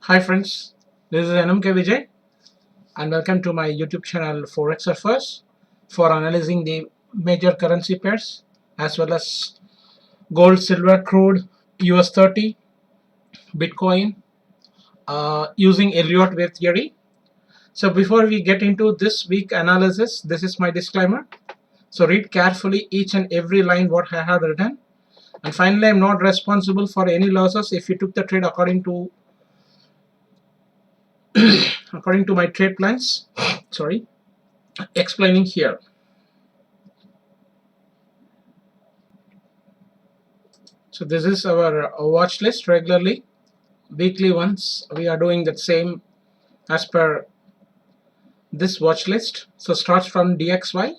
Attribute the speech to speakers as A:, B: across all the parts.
A: Hi friends, this is NMK Vijay and welcome to my YouTube channel Forex Surfers for analyzing the major currency pairs as well as gold, silver, crude, US 30, Bitcoin using Elliott wave theory. So before we get into this week analysis, this is my disclaimer. So read carefully each and every line what I have written. And finally, I'm not responsible for any losses if you took the trade according to my trade plans. Sorry, explaining here. So this is our watch list regularly. Weekly once we are doing the same as per this watch list. So starts from DXY.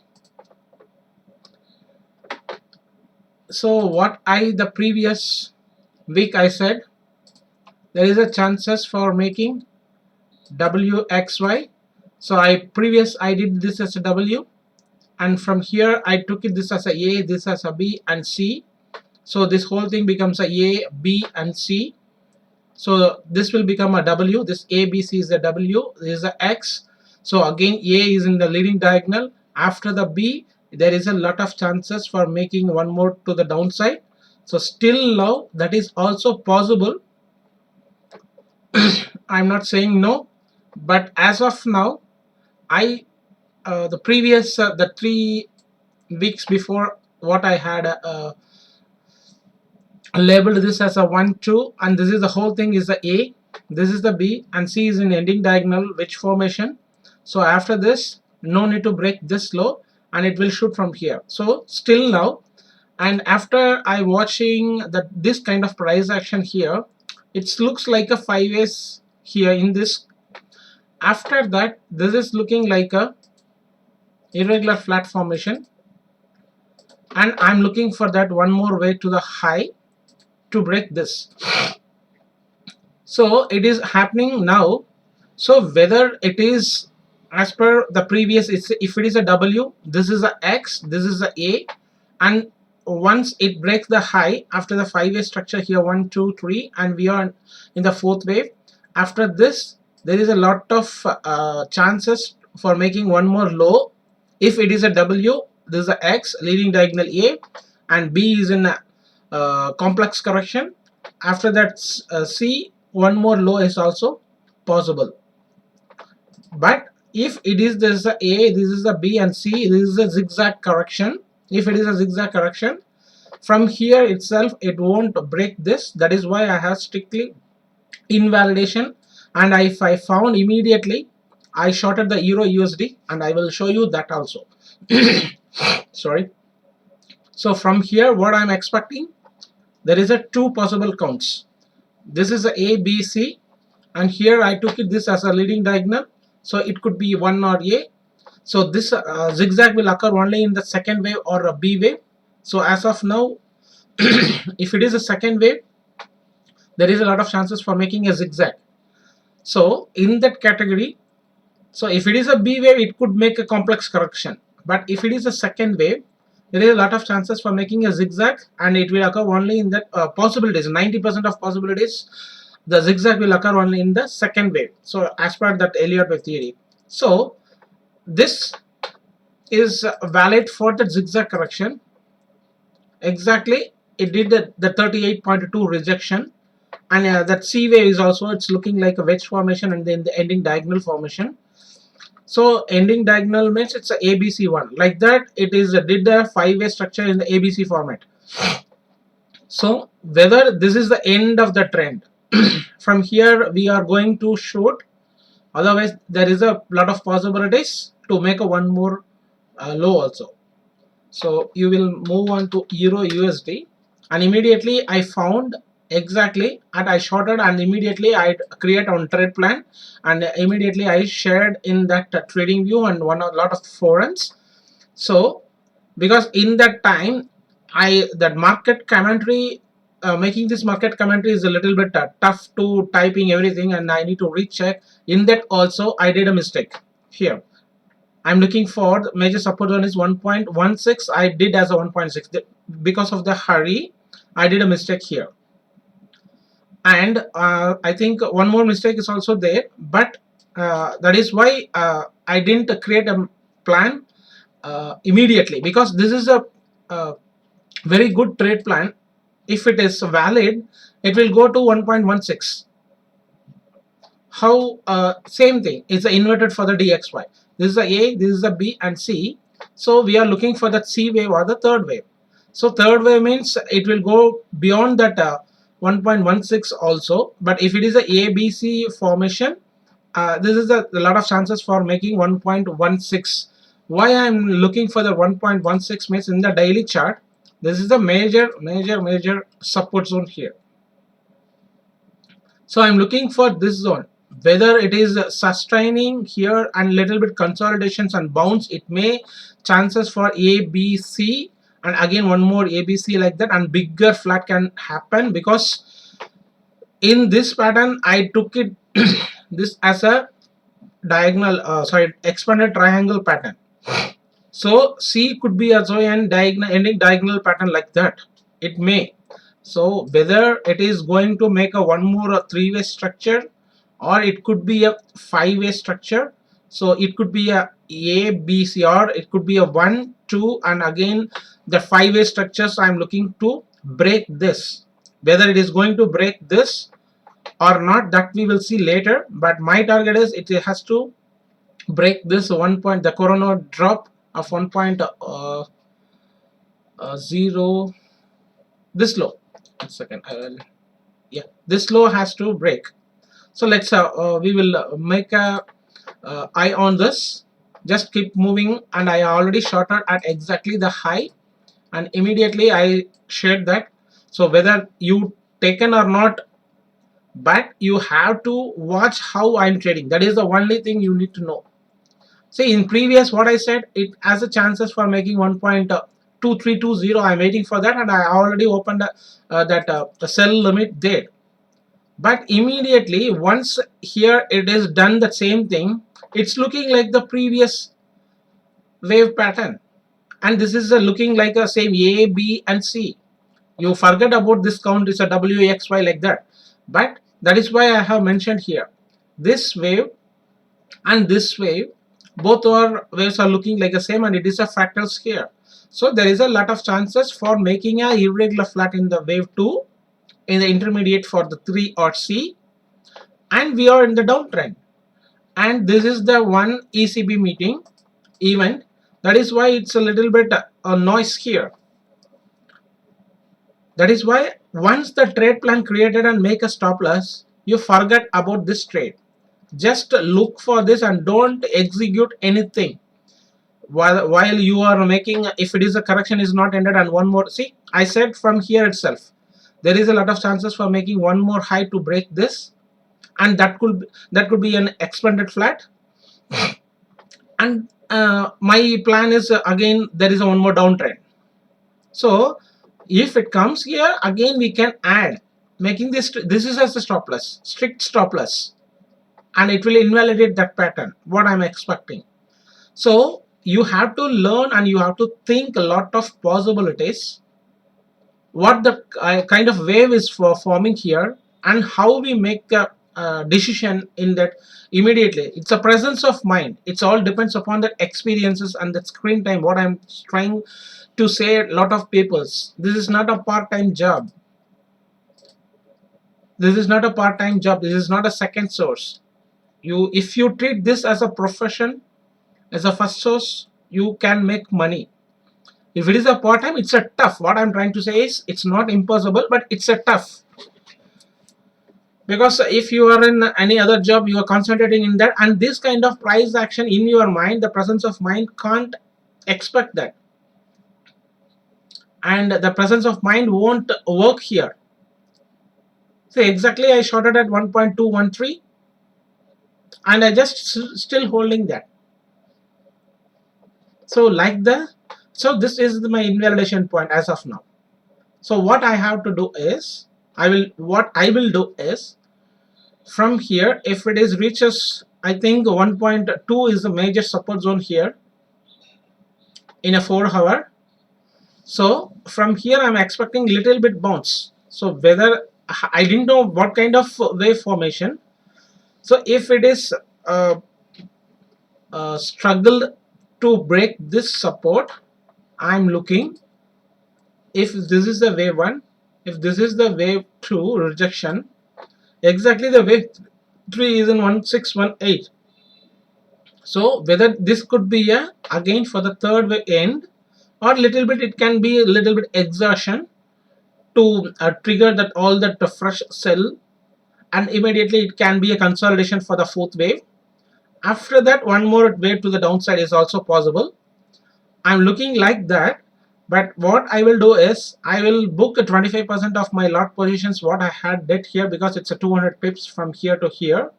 A: So what the previous week I said, there is a chances for making WXY. So I did this as a W, and from here I took this as a this as a B and C. So this whole thing becomes a B and C. So this will become a W. This A, B, C is a W. This is a X. So again, A is in the leading diagonal. After the B, there is a lot of chances for making one more to the downside. So still now, that is also possible. I'm not saying no, but as of now, the previous the 3 weeks before, what I had labeled this as a 1 2, and this is the whole thing is the A, this is the B, and C is in ending diagonal which formation. So after this, no need to break this low and it will shoot from here. So still now, and after I watching this kind of price action here, it looks like a 5S here in this. After that, this is looking like a irregular flat formation, and I'm looking for that one more way to the high to break this. So it is happening now. So whether it is as per the previous, if it is a W, this is a X, this is a, and once it breaks the high after the 5-way structure here, 1 2 3, and we are in the 4th wave. After this, there is a lot of chances for making one more low. If it is a W, this is a X leading diagonal A, and B is in a complex correction. After that, C, one more low is also possible. But if it is this is a, this is a B, and C, this is a zigzag correction. If it is a zigzag correction, from here itself it won't break this. That is why I have strictly invalidation, and if I found immediately, I shorted the Euro USD, and I will show you that also. Sorry. So from here, what I'm expecting, there is a 2 possible counts. This is a B, C, and here I took this as a leading diagonal, so it could be 1 or A. So this zigzag will occur only in the second wave or a B wave. So as of now, if it is a second wave, there is a lot of chances for making a zigzag. So in that category, so if it is a B wave, it could make a complex correction. But if it is a second wave, there is a lot of chances for making a zigzag, and it will occur only in that possibilities. 90% of possibilities, the zigzag will occur only in the second wave. So as per that Elliott wave theory. So this is valid for the zigzag correction. Exactly, it did the 38.2 rejection, and that C wave is also, it's looking like a wedge formation and then the ending diagonal formation. So ending diagonal means it's a ABC one. Like that, it is did the 5-way structure in the ABC format. So whether this is the end of the trend, from here we are going to shoot. Otherwise, there is a lot of possibilities to make a one more low also. So you will move on to Euro USD, and immediately I found exactly, and I shorted, and immediately I create on trade plan, and immediately I shared in that trading view and a lot of forums. So because in that time, that market commentary, making this market commentary is a little bit tough to typing everything, and I need to recheck. In that also I did a mistake here. I'm looking for the major support zone is 1.16. I did as a 1.6. Because of the hurry, I did a mistake here. And I think one more mistake is also there, but that is why I didn't create a plan immediately, because this is a very good trade plan. If it is valid, it will go to 1.16. How same thing is inverted for the dxy. This is a A, this is a B and C. So we are looking for that C wave or the third wave. So third wave means it will go beyond that 1.16 also. But if it is a ABC formation, this is a lot of chances for making 1.16. Why I'm looking for the 1.16 means in the daily chart, this is the major support zone here. So I'm looking for this zone, whether it is sustaining here and little bit consolidations and bounce. It may chances for A, B, C, and again one more A, B, C like that, and bigger flat can happen, because in this pattern I took it this as a diagonal, sorry, expanded triangle pattern. So C could be also an diagonal ending diagonal pattern like that. It may. So whether it is going to make a one more a three-way structure, or it could be a five-way structure. So it could be a B, C, or it could be a 1, 2, and again the five-way structures. I'm looking to break this. Whether it is going to break this or not, that we will see later. But my target is it has to break this one point, the corona drop of 1.0, this low. 1 second, yeah, this low has to break. So let's we will make a eye on this. Just keep moving, and I already shorted at exactly the high, and immediately I shared that. So whether you taken or not, but you have to watch how I'm trading. That is the only thing you need to know. See, in previous what I said, it has a chances for making 1.2320. I'm waiting for that, and I already opened that the sell limit there. But immediately once here it is done the same thing, it's looking like the previous wave pattern, and this is looking like a same A, B and C. You forget about this count is a WXY like that, but that is why I have mentioned here this wave and this wave, both our waves are looking like the same, and it is a fractals here. So there is a lot of chances for making a irregular flat in the wave 2, in the intermediate for the 3 or C, and we are in the downtrend. And this is the one ECB meeting event. That is why it's a little bit a noise here. That is why once the trade plan created and make a stop loss, you forget about this trade. Just look for this and don't execute anything while you are making. If it is a correction is not ended and one more, see, I said from here itself there is a lot of chances for making one more high to break this, and that could be an expanded flat. And my plan is again there is a one more downtrend. So if it comes here again, we can add, making this is as a stop loss, strict stop loss, and it will invalidate that pattern what I'm expecting. So you have to learn and you have to think a lot of possibilities, what the kind of wave is for forming here, and how we make a decision in that immediately. It's a presence of mind. It's all depends upon the experiences and the screen time. What I'm trying to say a lot of peoples, this is not a part-time job. This is not a part-time job. This is not a second source. You, if you treat this as a profession, as a first source, you can make money. If it is a part-time, it's a tough. What I'm trying to say is it's not impossible, but it's a tough. Because if you are in any other job, you are concentrating in that, and this kind of price action in your mind, the presence of mind can't expect that, and the presence of mind won't work here. So exactly I shorted at 1.213, and I just still holding that. So like so this is my invalidation point as of now. So what I have to do is, what I will do is, from here, if it is reaches, I think 1.2 is the major support zone here in a 4 hour. So from here I'm expecting little bit bounce. So whether I didn't know what kind of wave formation. So if it is struggled to break this support, I'm looking if this is the wave 1, if this is the wave 2 rejection, exactly the wave 3 is in 1618. So whether this could be a again for the third wave end, or little bit it can be a little bit exertion to trigger that all that fresh sell, and immediately it can be a consolidation for the fourth wave. After that, one more wave to the downside is also possible. I'm looking like that. But what I will do is I will book a 25% of my lot positions what I had did here, because it's a 200 pips from here to here.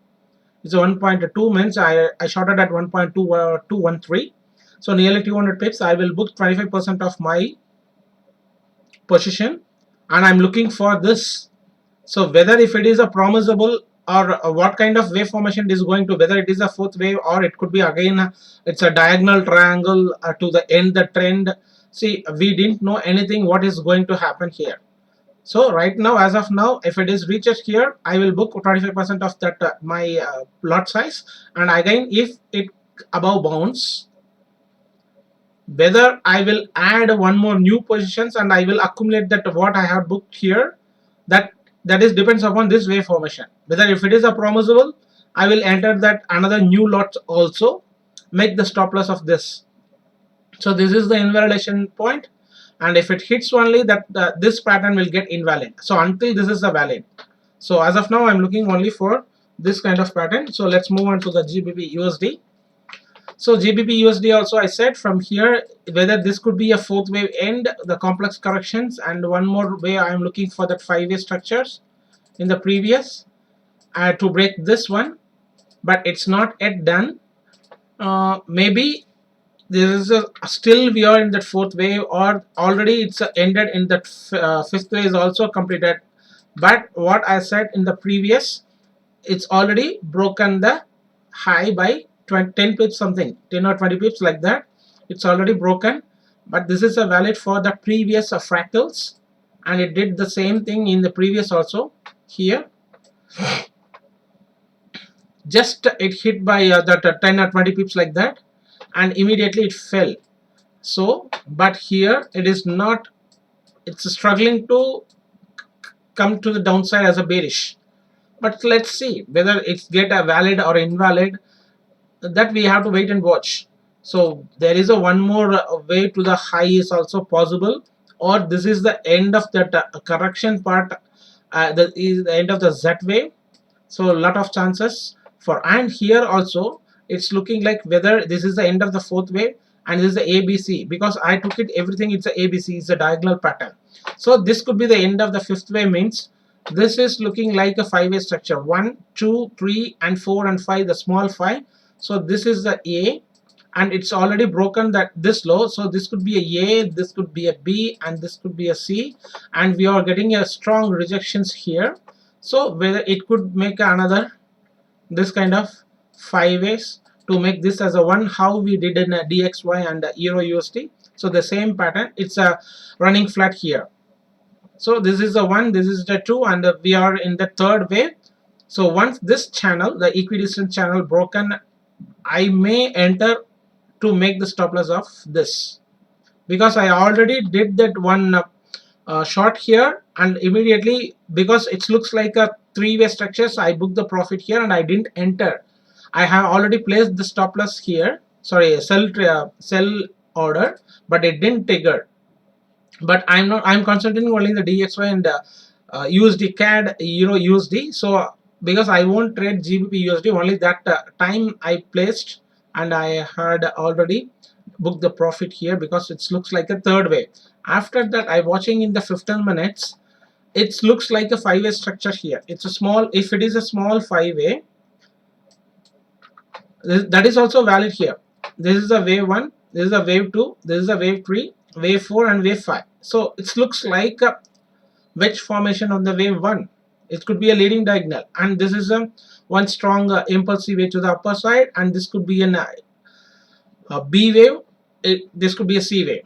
A: It's a 1.2 means I shorted at 1.213. So nearly 200 pips. I will book 25% of my position, and I'm looking for this. So whether if it is a promisable, or what kind of wave formation it is going to, whether it is a fourth wave or it could be again it's a diagonal triangle to the end the trend. See, we didn't know anything what is going to happen here. So right now, as of now, if it is reaches here, I will book 25% of that my lot size, and again if it above bounds, whether I will add one more new positions and I will accumulate that what I have booked here, that is depends upon this wave formation. Whether if it is a promisable, I will enter that another new lot also, make the stop loss of this. So this is the invalidation point, and if it hits only that, this pattern will get invalid. So until this is a valid. So as of now, I'm looking only for this kind of pattern. So let's move on to the GBP USD. So GBP USD also, I said from here whether this could be a fourth wave end, the complex corrections, and one more way I am looking for that 5-way structures in the previous to break this one, but it's not yet done. Maybe there is a still we are in that fourth wave, or already it's ended in that fifth wave is also completed. But what I said in the previous, it's already broken the high by 10 pips something, 10 or 20 pips like that. It's already broken, but this is a valid for the previous fractals, and it did the same thing in the previous also. Here just it hit by that 10 or 20 pips like that, and immediately it fell. So but here it is not, it's struggling to come to the downside as a bearish. But let's see whether it's get a valid or invalid, that we have to wait and watch. So there is a one more way to the high is also possible, or this is the end of that correction part, that is the end of the Z wave. So a lot of chances for, and here also it's looking like whether this is the end of the fourth wave, and this is the ABC, because I took it everything, it's a ABC, it's a diagonal pattern. So this could be the end of the fifth wave, means this is looking like a 5-way structure, 1 2 3 and 4 and 5, the small 5. So this is the A, and it's already broken that this low. So this could be a this could be a B, and this could be a C, and we are getting a strong rejections here. So whether it could make another this kind of 5 ways to make this as a one, how we did in a DXY and a Euro USD. So the same pattern, it's a running flat here. So this is the one, this is the two, and we are in the third wave. So once this channel, the equidistant channel broken, I may enter to make the stop loss of this, because I already did that one short here, and immediately because it looks like a 3-way structure, so I booked the profit here and I didn't enter. I have already placed the stop loss here, sorry, sell order, but it didn't trigger. But I'm concentrating only the DXY and USD CAD Euro USD. So because I won't trade GBP USD, only that time I placed, and I had already booked the profit here because it looks like a third way. After that, I watching in the 15 minutes, it looks like a 5-way structure here. It's a small, if it is a small 5-way, that is also valid here. This is a wave 1, this is a wave 2, this is a wave 3, wave 4 and wave 5. So it looks like a wedge formation on the wave 1. It could be a leading diagonal, and this is a one strong impulsive way to the upper side, and this could be a B wave, this could be a C wave.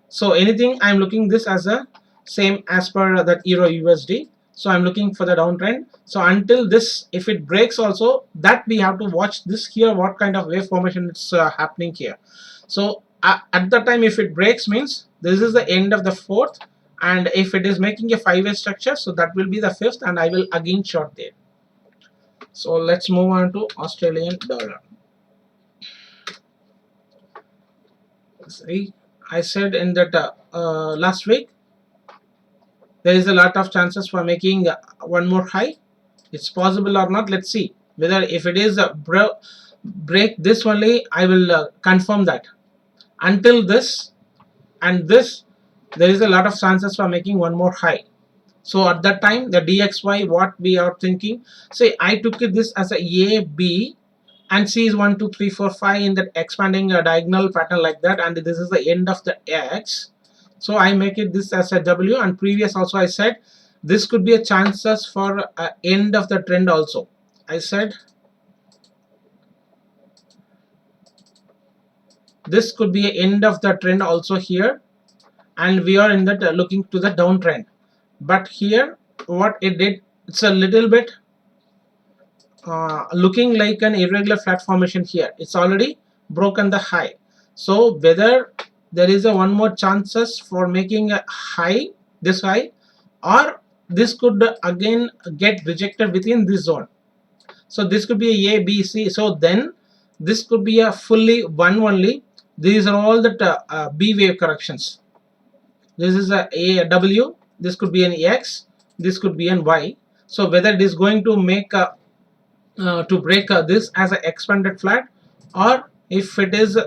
A: So anything, I'm looking this as a same as per that Euro USD. So I'm looking for the downtrend. So until this, if it breaks also, that we have to watch this here, what kind of wave formation it's happening here. So at the time, if it breaks, means this is the end of the fourth, and if it is making a five-way structure, so that will be the fifth, and I will again short there. So let's move on to Australian dollar. See, I said in that last week, there is a lot of chances for making one more high. It's possible or not, let's see whether if it is a break this only, I will confirm that. Until this and this, there is a lot of chances for making one more high. So at that time, the DXY, what we are thinking, say I took it this as a B, and C is 1 2 3 4 5 in that expanding diagonal pattern like that, and this is the end of the X. So I make it this as a W, and previous also I said this could be a chances for end of the trend also. I said this could be a end of the trend also here, and we are in that looking to the downtrend. But here what it did, it's a little bit looking like an irregular flat formation here. It's already broken the high. So whether there is a one more chances for making a high, this high, or this could again get rejected within this zone. So this could be a B, C. So then this could be a fully one only. These are all the B wave corrections. This is a W. This could be an X. This could be an Y. So whether it is going to make a to break this as an expanded flat, or if it is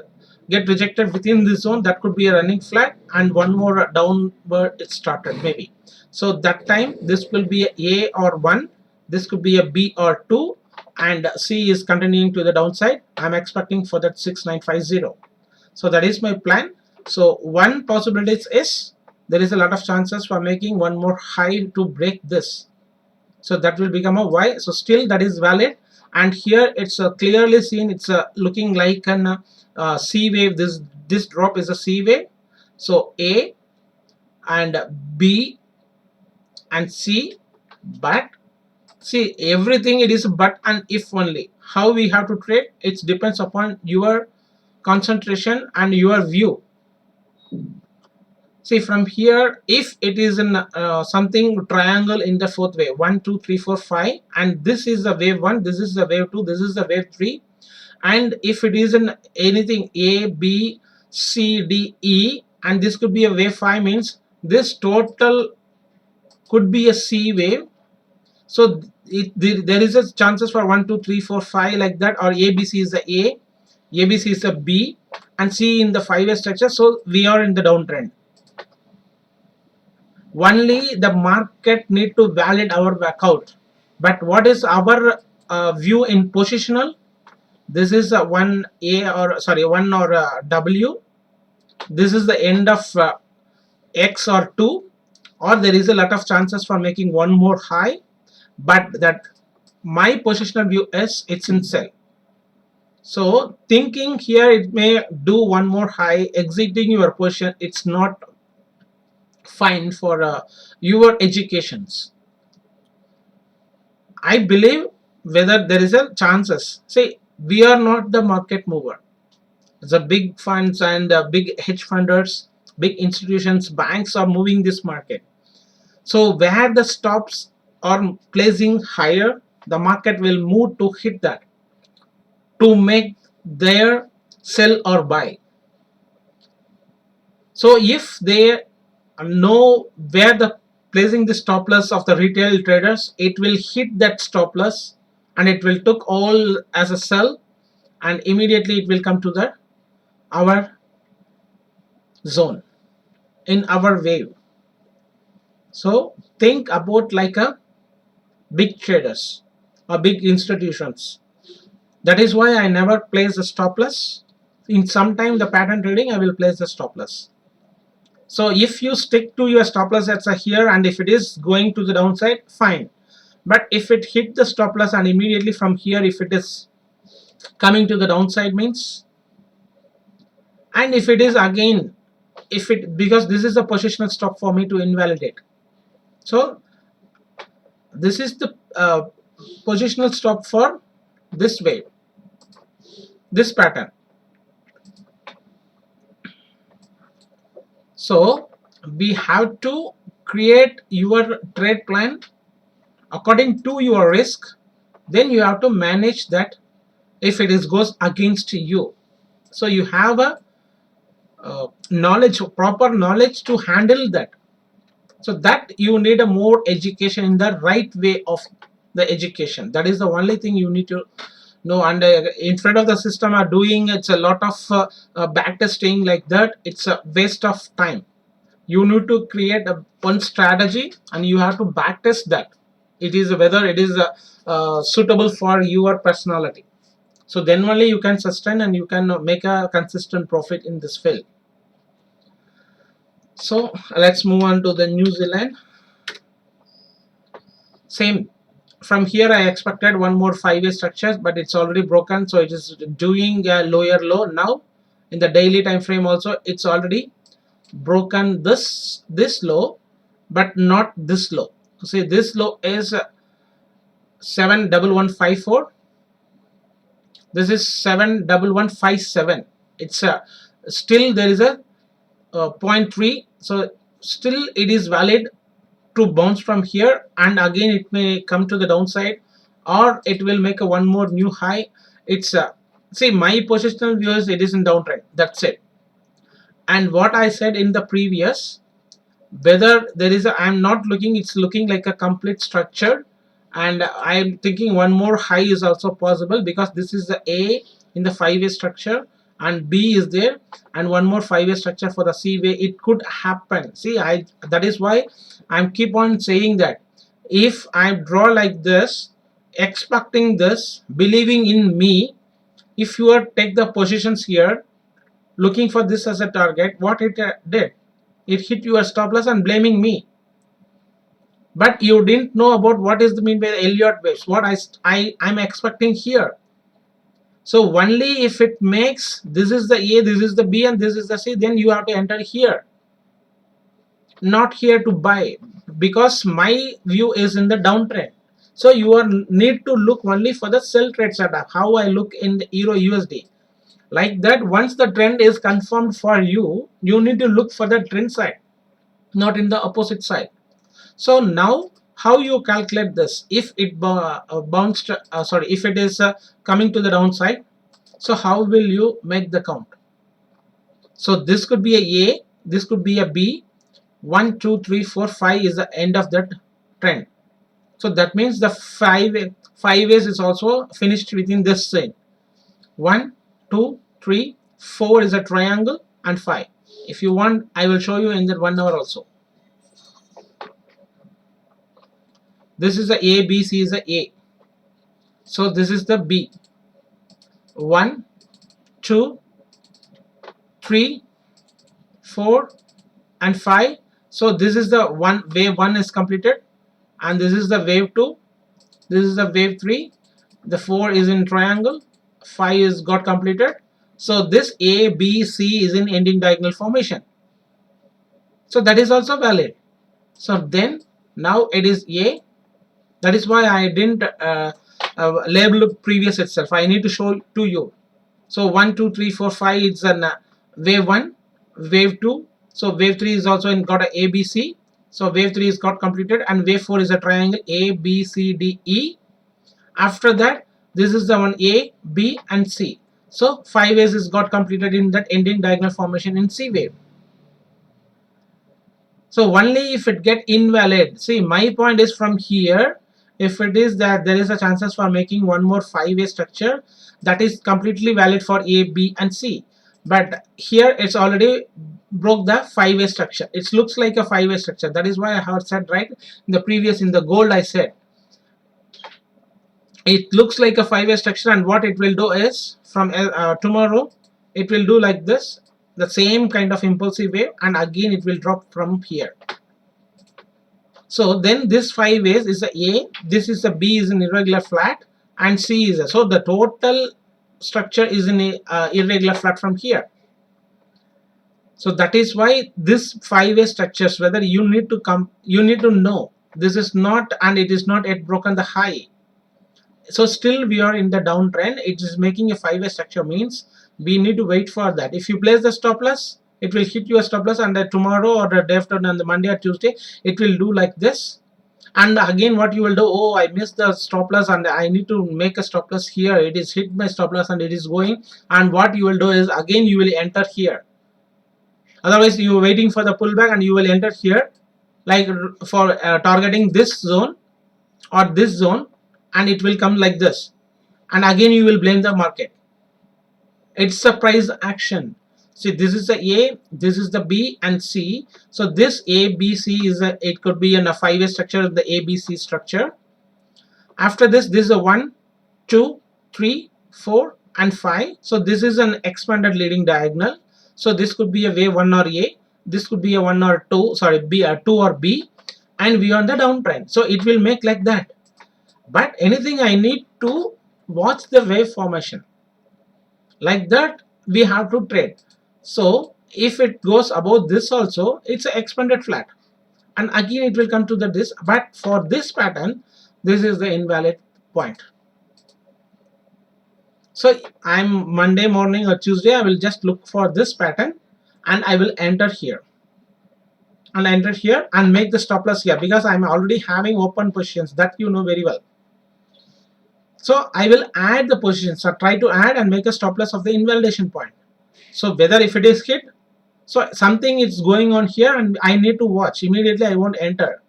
A: get rejected within this zone, that could be a running flat, and one more downward it started maybe. So that time this will be a or 1, this could be a B or 2, and C is continuing to the downside. I'm expecting for that 6950. So that is my plan. So one possibility is there is a lot of chances for making one more high to break this. So that will become a Y. So still that is valid, and here it's clearly seen, it's looking like an C wave. This drop is a C wave. So A and B and C, but see, everything it is but and if only. How we have to trade, it depends upon your concentration and your view. See, from here, if it is in something triangle in the fourth wave, 1 2 3 4 5, and this is the wave 1, this is the wave 2, this is the wave 3, and if it is in anything A B C D E, and this could be a wave 5, means this total could be a C wave. So there is a chances for 1 2 3 4 5 like that, or ABC is the A, ABC is a B, and C in the 5-way structure. So we are in the downtrend. Only the market need to validate our workout. But what is our view in positional? This is a 1A or sorry 1 or W. This is the end of X or 2, or there is a lot of chances for making one more high, but that my positional view is it's in sell. So thinking here it may do one more high, exiting your position, it's not fine for your educations. I believe whether there is a chances. See, we are not the market mover. The big funds and big hedge funders, big institutions, banks are moving this market. So where the stops are placing higher, the market will move to hit that to make their sell or buy. So if they know where the placing the stop loss of the retail traders, it will hit that stop loss and it will took all as a sell, and immediately it will come to the our zone in our wave. So think about like a big traders or big institutions. That is why I never place the stop loss. In some time the pattern trading I will place the stop loss. So if you stick to your stop loss that's here, and if it is going to the downside, fine. But if it hit the stop loss and immediately from here if it is coming to the downside, means, and if it is again, if it, because this is a positional stop for me to invalidate. So this is the positional stop for this wave, this pattern. So we have to create your trade plan according to your risk. Then you have to manage that if it is goes against you. So you have a knowledge, proper knowledge to handle that. So that you need a more education in the right way of the education. That is the only thing you need to know. And in front of the system are doing, it's a lot of back testing like that. It's a waste of time. You need to create one strategy and you have to back test that it is whether it is suitable for your personality. So then only you can sustain and you can make a consistent profit in this field. So let's move on to the New Zealand. Same. From here I expected one more 5-way structure, but it's already broken. So it is doing a lower low now. In the daily time frame also, it's already broken this low, but not this low. See, this low is 71154. This is 71157. It's still there is a 0.3. So still it is valid to bounce from here, and again it may come to the downside, or it will make a one more new high. It's see, my positional view is it is in downtrend. That's it. And what I said in the previous, whether there is a, I'm not looking, it's looking like a complete structure, and I'm thinking one more high is also possible because this is the A in the 5-way structure and B is there, and one more 5-way structure for the C way. It could happen. See, that is why I'm keep on saying that if I draw like this, expecting this, believing in me, if you are take the positions here looking for this as a target, what it did, it hit your stop loss and blaming me. But you didn't know about what is the mean by the Elliott waves, what I'm expecting here. So only if it makes this is the A, this is the B, and this is the C, then you have to enter here, not here to buy, because my view is in the downtrend. So you are need to look only for the sell trade setup, how I look in the Euro USD. Like that, once the trend is confirmed for you, you need to look for the trend side, not in the opposite side. So now how you calculate this? If it bounced, if it is coming to the downside, so how will you make the count? So this could be a, this could be a B. 1, 2, 3, 4, 5 is the end of that trend. So that means the 5 ways is also finished within this zone. 1, 2, 3, 4 is a triangle, and 5. If you want, I will show you in that 1 hour also. This is the A, B, C is the A. So this is the B. 1, 2, 3, 4, and 5. So this is the one wave 1 is completed, and this is the wave 2. This is the wave 3. The 4 is in triangle. 5 is got completed. So this A, B, C is in ending diagonal formation. So that is also valid. So then now it is A. That is why I didn't label previous itself. I need to show to you. So 1, 2, 3, 4, 5 is an wave 1, wave 2. So wave 3 is also in got a ABC. So wave 3 is got completed, and wave 4 is a triangle A, B, C, D, E. After that, this is the one A, B, and C. So 5 ways is got completed in that ending diagonal formation in C wave. So only if it get invalid. See, my point is from here, if it is that there is a chances for making one more 5-way structure, that is completely valid for A, B, and C. But here it's already broke the 5-way structure. It looks like a 5-way structure. That is why I have said right in the previous, in the gold I said it looks like a 5-way structure, and what it will do is from tomorrow it will do like this, the same kind of impulsive wave, and again it will drop from here. So then this 5 ways is a A, this is a B is an irregular flat, and C is a, so the total structure is in a irregular flat from here. So that is why this 5-way structures, whether you need to know this is not, and it is not yet broken the high. So still we are in the downtrend. It is making a 5-way structure, means we need to wait for that. If you place the stop loss, it will hit your stop loss, and tomorrow or the day after, on the Monday or Tuesday, it will do like this. And again what you will do, oh, I missed the stop loss and I need to make a stop loss here, it is hit my stop loss and it is going. And what you will do is, again you will enter here. Otherwise you are waiting for the pullback and you will enter here, like for targeting this zone or this zone, and it will come like this, and again you will blame the market. It's a price action. See, this is the A, this is the B and C. So this A, B, C is a, it could be in a 5-way structure, the ABC structure. After this is a 1, 2, 3, 4 and 5. So this is an expanded leading diagonal. So this could be a wave 1 or A, this could be a 1 or 2, sorry, B or 2 or B, and we are on the downtrend. So it will make like that. But anything, I need to watch the wave formation. Like that we have to trade. So if it goes above this also, it's an expanded flat, and again it will come to the this. But for this pattern, this is the invalid point. So I'm Monday morning or Tuesday, I will just look for this pattern and I will enter here and enter here and make the stop loss here, because I'm already having open positions, that you know very well. So I will add the positions, so try to add and make a stop loss of the invalidation point. So whether if it is hit, so something is going on here and I need to watch immediately, I won't enter.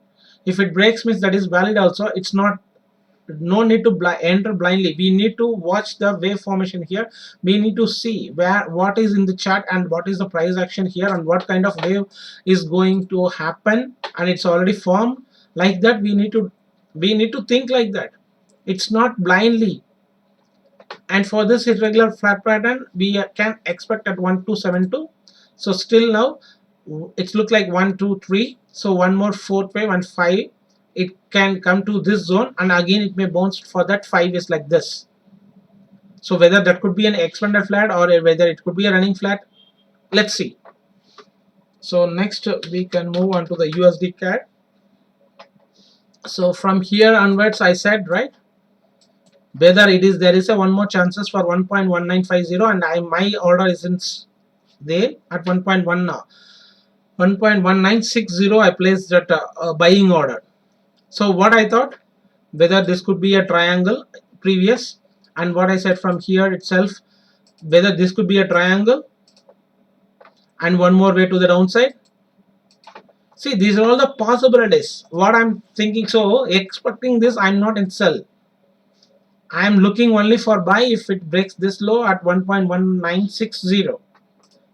A: If it breaks, means that is valid also. It's not, no need to enter blindly. We need to watch the wave formation here. We need to see what is in the chart and what is the price action here and what kind of wave is going to happen, and it's already formed. Like that we need to think like that. It's not blindly. And for this irregular flat pattern, we can expect at 1272. So still now it's look like 1, 2, 3. So one more 4th wave and 5, it can come to this zone, and again it may bounce for that 5 is like this. So whether that could be an expanded flat or whether it could be a running flat, let's see. So next we can move on to the USD CAD. So from here onwards, I said, right, whether it is, there is a one more chances for 1.1950, and my order isn't there at 1.1 now. 1.1960 I placed that buying order. So what I thought, whether this could be a triangle previous, and what I said from here itself, whether this could be a triangle and one more way to the downside. See, these are all the possibilities what I'm thinking. So expecting this, I'm not in sell, I'm looking only for buy if it breaks this low at 1.1960.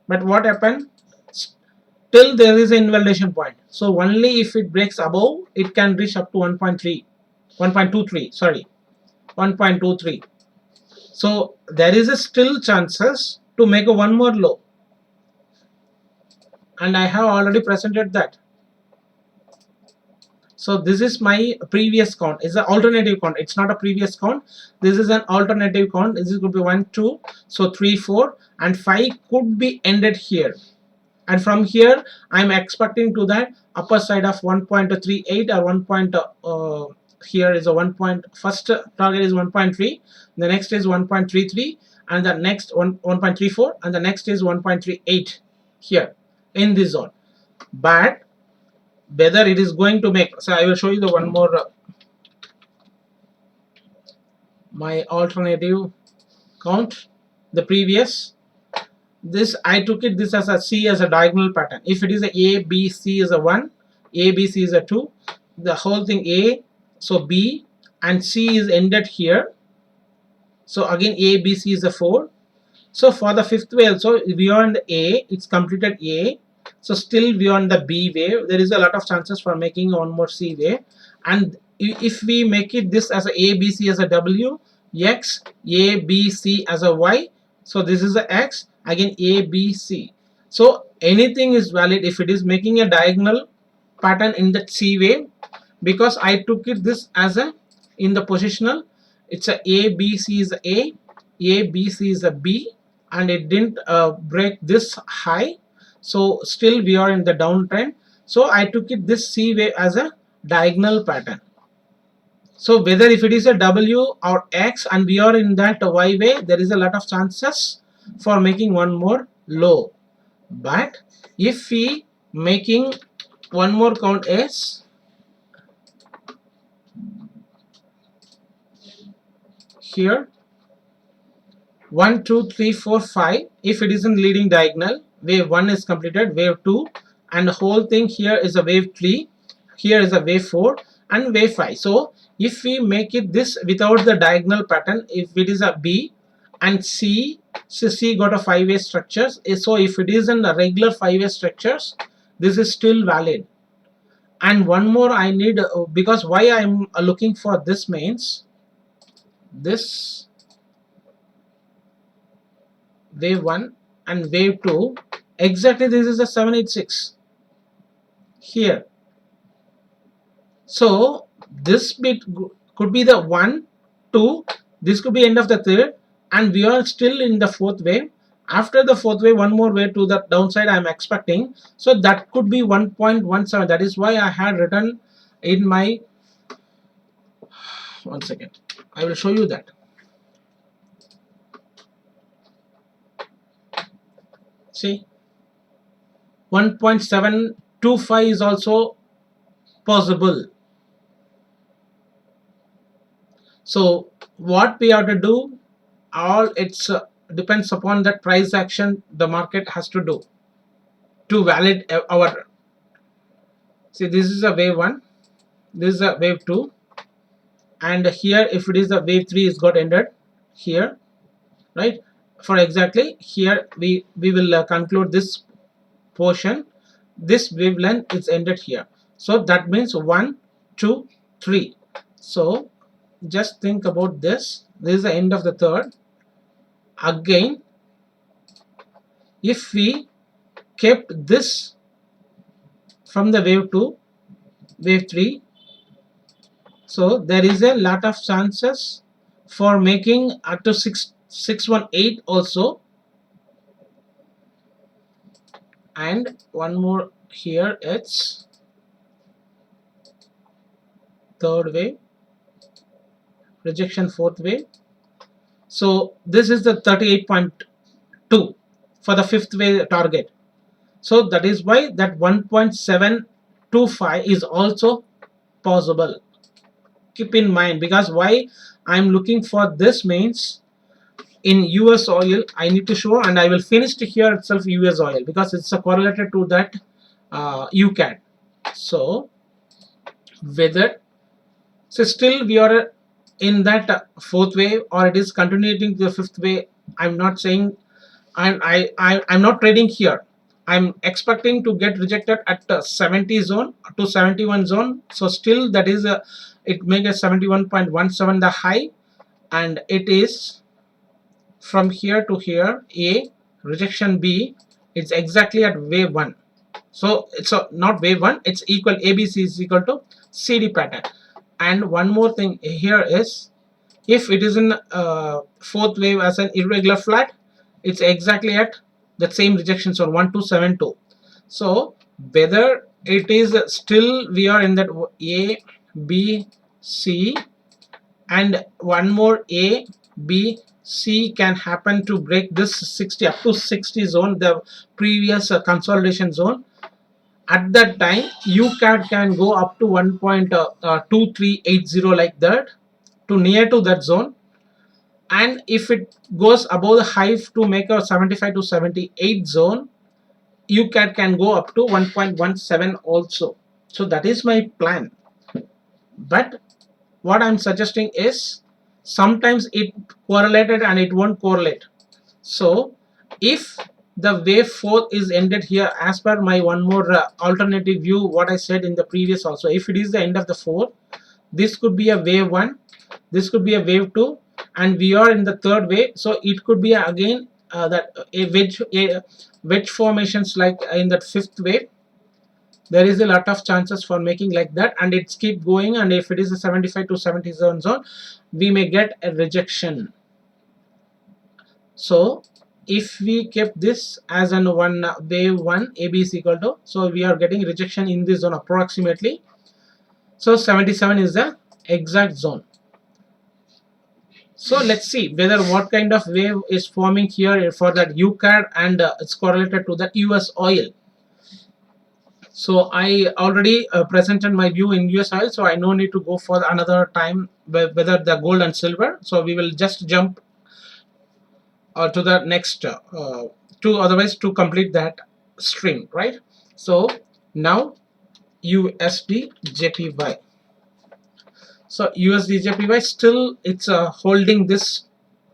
A: But what happened, still there is an invalidation point. So only if it breaks above, it can reach up to 1.23, sorry, 1.23. So there is a still chances to make a one more low, and I have already presented that. So this is my previous count. It's an alternative count. It's not a previous count. This is an alternative count. This is going to be 1, 2, so 3, 4 and 5 could be ended here. And from here, I'm expecting to that upper side of 1.38 or 1. Here is a 1. First target is 1.3. The next is 1.33, and the next 1.34, and the next is 1.38 here in this zone. But whether it is going to make, so I will show you the one more my alternative count. The previous, this I took it this as a C as a diagonal pattern. If it is a B, C is a 1, A, B, C is a 2, the whole thing A, so B and C is ended here. So again A, B, C is a 4. So for the 5th wave also, beyond A, it's completed A. So still beyond the B wave, there is a lot of chances for making one more C wave. And if we make it this as a B, C as a W, X, A, B, C as a Y, so this is a X, again A, B, C. So anything is valid if it is making a diagonal pattern in that C wave, because I took it this as a, in the positional, it's a B, C is A, B, C is a B, and it didn't break this high. So still we are in the downtrend. So I took it this C wave as a diagonal pattern. So whether if it is a W or X and we are in that Y way, there is a lot of chances for making one more low. But if we making one more count is here 1 2 3 4 5, if it is in leading diagonal, wave 1 is completed, wave 2, and the whole thing here is a wave 3, here is a wave 4 and wave 5. So if we make it this without the diagonal pattern, if it is a B and C, so C got a 5-way structures, so if it is in the regular 5-way structures, this is still valid. And one more I need, because why I'm looking for this means this wave 1 and wave 2, exactly this is a 786 here. So this bit could be the 1 2, this could be end of the third, and we are still in the fourth wave. After the fourth wave, one more wave to the downside I am expecting, so that could be 1.17. that is why I had written in my, one second, I will show you that. See, 1.725 is also possible. So what we have to do, all it's depends upon that price action the market has to do to validate our. See, this is a wave 1, this is a wave 2, and here if it is a wave 3 is got ended here, right? For exactly here we will conclude this portion, this wavelength is ended here. So that means 1 2 3. So just think about this, this is the end of the third. Again, if we kept this from the wave 2 wave 3, so there is a lot of chances for making up to 618 also. And one more here, it's third wave, rejection fourth wave. So this is the 38.2 for the fifth wave target. So that is why that 1.725 is also possible. Keep in mind, because why I'm looking for this means in US oil I need to show, and I will finish to here itself US oil because it's correlated to that UCAD. So whether, so still we are in that fourth wave or it is continuing to the fifth wave, I'm not saying, I'm not trading here. I'm expecting to get rejected at 70 zone to 71 zone. So still that is a, it makes a 71.17 the high, and it is from here to here A, rejection B, it's exactly at wave 1. So it's not wave 1, it's equal, ABC is equal to CD pattern. And one more thing here is, if it is in fourth wave as an irregular flat, it's exactly at the same rejection zone 1272. So whether it is still we are in that A, B, C, and one more A, B, C can happen to break this 60 up to 60 zone, the previous consolidation zone. At that time UCAD can go up to 1.2380 like that, to near to that zone. And if it goes above the high to make a 75 to 78 zone, UCAD can go up to 1.17 also. So that is my plan. But what I'm suggesting is, sometimes it correlated and it won't correlate. So if the wave 4 is ended here, as per my one more alternative view, what I said in the previous also, if it is the end of the 4, this could be a wave 1, this could be a wave 2, and we are in the third wave. So it could be again that a wedge formations like in that fifth wave. There is a lot of chances for making like that, and it's keep going, and if it is a 75 to 77 zone, we may get a rejection. So if we kept this as an one wave 1 AB is equal to, so we are getting rejection in this zone approximately. So 77 is the exact zone. So let's see whether what kind of wave is forming here for that UCAD, and it's correlated to the US oil. So I already presented my view in US oil, so I no need to go for another time whether the gold and silver. So we will just jump to the next to otherwise to complete that stream, right? So now USD JPY. So USD JPY still it's holding this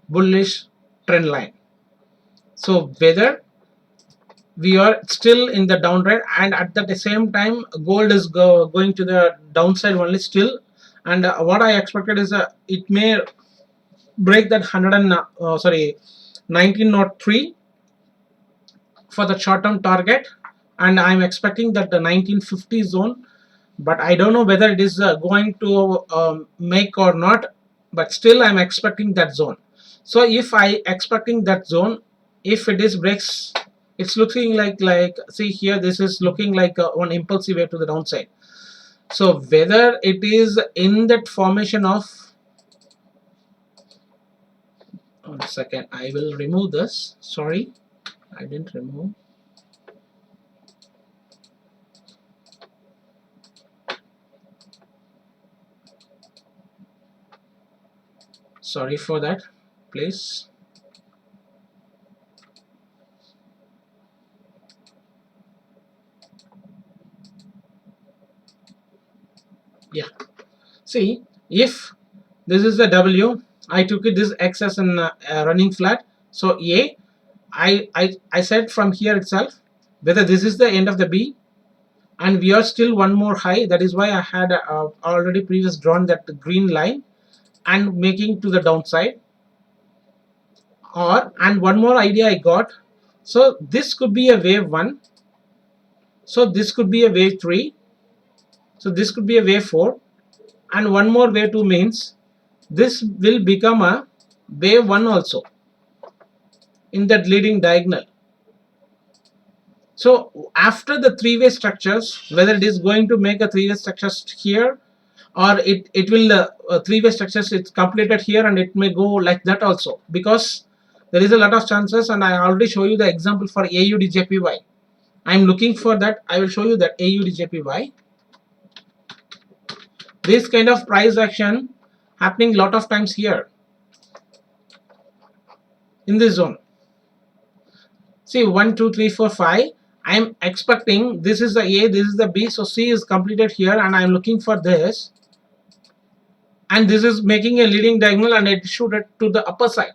A: bullish trend line. So whether we are still in the downtrend, and at the same time gold is going to the downside only still, and what I expected is it may break that 100 and 1903 for the short term target, and I'm expecting that the 1950 zone, but I don't know whether it is going to make or not, but still I'm expecting that zone. So if I expecting that zone, if it is breaks, it's looking like see here, this is looking like one impulsive way to the downside. So whether it is in that formation of, one second, I will remove this, sorry, I didn't remove. Sorry for that, please. Yeah, see, if this is the W, I took it this X as an running flat. So A, I said from here itself whether this is the end of the B, and we are still one more high. That is why I had already previous drawn that green line and making to the downside. Or, and one more idea I got. So this could be a wave 1. So this could be a wave 3. So this could be a wave 4. And one more wave 2 means this will become a wave 1 also in that leading diagonal. So after the three-way structures, whether it is going to make a three-way structures here, or it will three-way structures it's completed here, and it may go like that also, because there is a lot of chances, and I already show you the example for AUD/JPY. I'm looking for that. I will show you that AUD/JPY. This kind of price action happening lot of times here in this zone. See, 1 2 3 4 5. I am expecting this is the A, this is the B, so C is completed here, and I am looking for this, and this is making a leading diagonal, and it should to the upper side.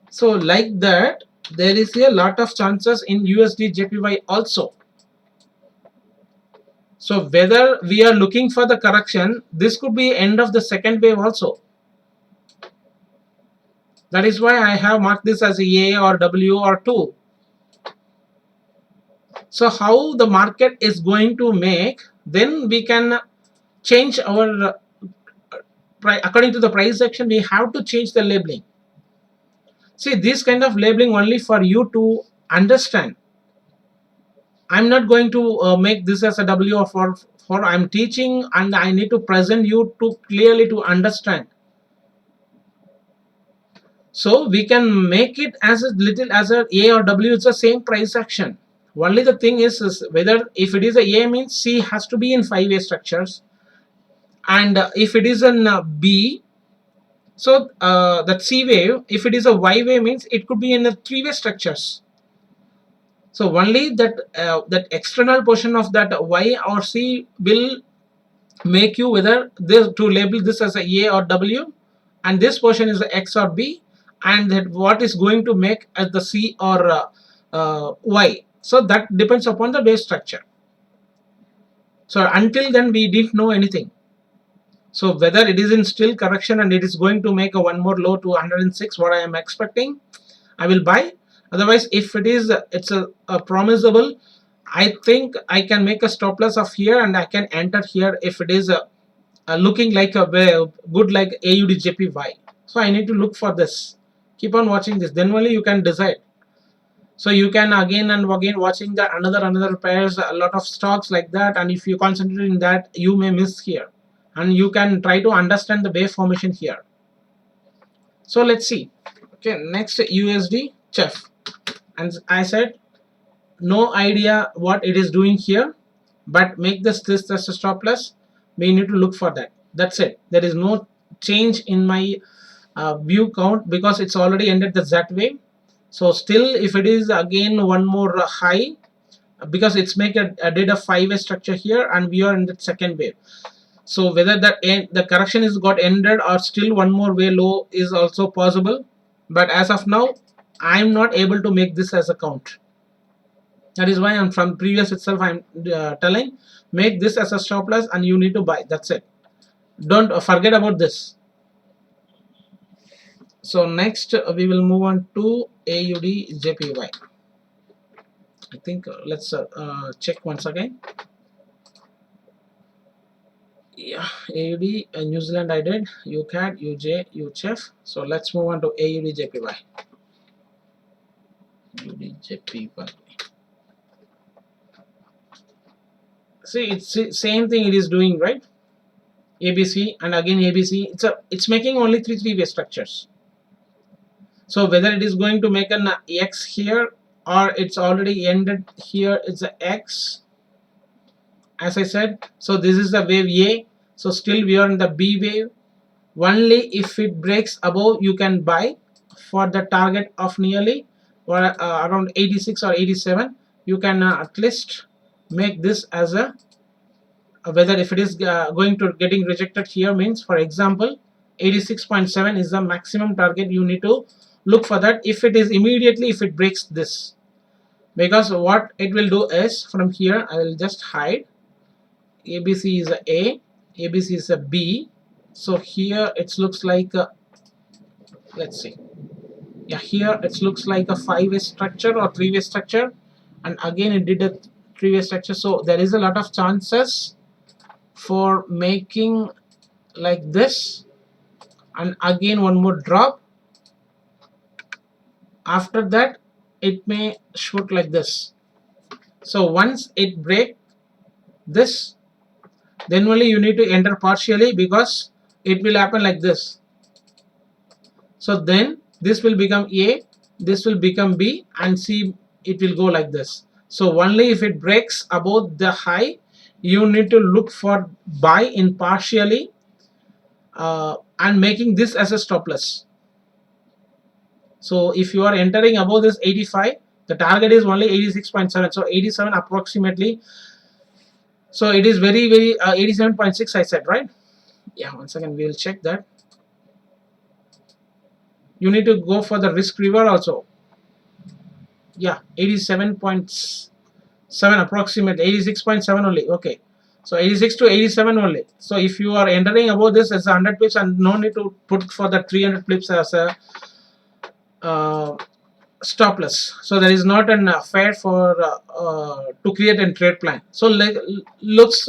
A: So like that, there is a lot of chances in USD/JPY also. So whether we are looking for the correction, this could be end of the second wave also. That is why I have marked this as A or W or 2. So how the market is going to make, then we can change our according to the price action. We have to change the labeling. See, this kind of labeling only for you to understand. I'm not going to make this as a W or for I'm teaching, and I need to present you to clearly to understand. So we can make it as a little as a or W. It's the same price action. Only the thing is whether if it is a A means C has to be in 5-way structures, and if it is an B, so that C wave, if it is a Y wave means it could be in a 3-way structures. So only that that external portion of that Y or C will make you whether this to label this as a or W, and this portion is a X or B, and that what is going to make as the C or Y. So that depends upon the wave structure. So until then we didn't know anything. So whether it is in still correction and it is going to make a one more low to 106, what I am expecting, I will buy. Otherwise, if it is it's a promisable, I think I can make a stop loss of here, and I can enter here if it is looking like a good like AUD/JPY. So I need to look for this. Keep on watching this, then only you can decide. So you can again and again watching the another pairs, a lot of stocks like that, and if you concentrate in that, you may miss here, and you can try to understand the wave formation here. So let's see. Okay, next USD chef, and I said no idea what it is doing here, but make this as a stop loss. We need to look for that. That's it. There is no change in my view count because it's already ended the Z wave. So still, if it is again one more high, because it's make a did a 5-way structure here, and we are in the second wave. So whether the correction is got ended or still one more way low is also possible, but as of now I'm not able to make this as a count. That is why I'm from previous itself I'm telling, make this as a stop loss and you need to buy. That's it. Don't forget about this. So next we will move on to AUD JPY. I think let's check once again. Yeah, AUD New Zealand I did, UCAD, UJ, UCHF. So let's move on to AUD JPY. AUD JPY. See, it's same thing it is doing, right? ABC and again ABC. It's making only three-way structures. So whether it is going to make an X here or it's already ended here, it's a X. As I said, so this is the wave A. So still we are in the B wave. Only if it breaks above, you can buy for the target of nearly or around 86 or 87. You can at least make this as a whether if it is going to getting rejected here means, for example, 86.7 is the maximum target. You need to look for that if it is immediately, if it breaks this, because what it will do is from here I will just hide. ABC is a ABC is a B. So here it looks like let's see, yeah, here it looks like a 5-way structure or 3-way structure, and again it did a 3-way structure. So there is a lot of chances for making like this, and again one more drop. After that it may shoot like this. So once it break this, then only you need to enter partially, because it will happen like this. So then this will become A, this will become B, and C, it will go like this. So only if it breaks above the high, you need to look for buy in partially and making this as a stop loss. So if you are entering above this 85, the target is only 86.7, so 87 approximately. So it is very 87.6 I said, right? Yeah, once again we will check that. You need to go for the risk reward also. Yeah, 87.7 approximately, 86.7 only. Okay, so 86 to 87 only. So if you are entering above this as 100 pips, and no need to put for the 300 pips as a stop loss. So there is not an fair for to create a trade plan. So looks